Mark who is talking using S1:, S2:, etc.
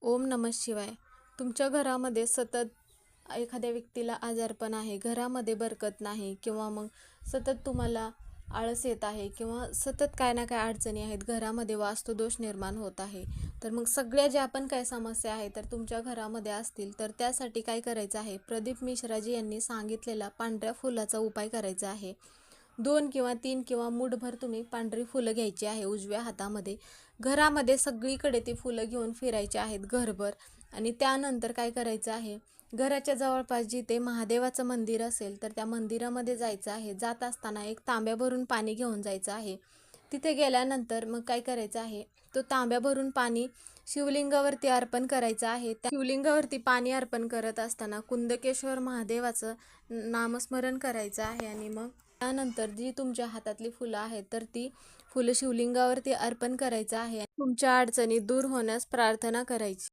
S1: ओम नमः शिवाय. तुमच्या घरामध्ये सतत एखाद्या व्यक्तीला आजारपण आहे, घरामध्ये बरकत नाही किंवा मग सतत तुम्हाला आळस येत आहे किंवा सतत काय ना काय अडचणी आहेत, घरामध्ये वास्तुदोष निर्माण होत आहे. तर मग सगळ्या ज्या पण काय समस्या आहेत तर तुमच्या घरामध्ये असतील तर त्यासाठी काय करायचं आहे, प्रदीप मिश्राजी यांनी सांगितलेला पांढऱ्या फुलाचा उपाय करायचा आहे. 2 किंवा 3 किंवा मूठभर तुम्ही पांढरी फुलं घ्यायची आहे उजव्या हातामध्ये. घरामध्ये सगळीकडे ती फुलं घेऊन फिरायची आहेत घरभर. आणि त्यानंतर काय करायचं आहे, घराच्या जवळपास जिथे महादेवाचं मंदिर असेल तर त्या मंदिरामध्ये जायचं आहे. जात असताना एक तांब्या भरून पाणी घेऊन जायचं आहे. तिथे गेल्यानंतर मग काय करायचं आहे, तो तांब्या भरून पाणी शिवलिंगावरती अर्पण करायचं आहे. त्या शिवलिंगावरती पाणी अर्पण करत असताना कुंदकेश्वर महादेवाचं नामस्मरण करायचं आहे. आणि मग त्यानंतर जी तुमच्या हातातली फुलं आहेत तर ती फुलं शिवलिंगावरती अर्पण करायचं आहे. तुमच्या अडचणी दूर होण्यास प्रार्थना करायची.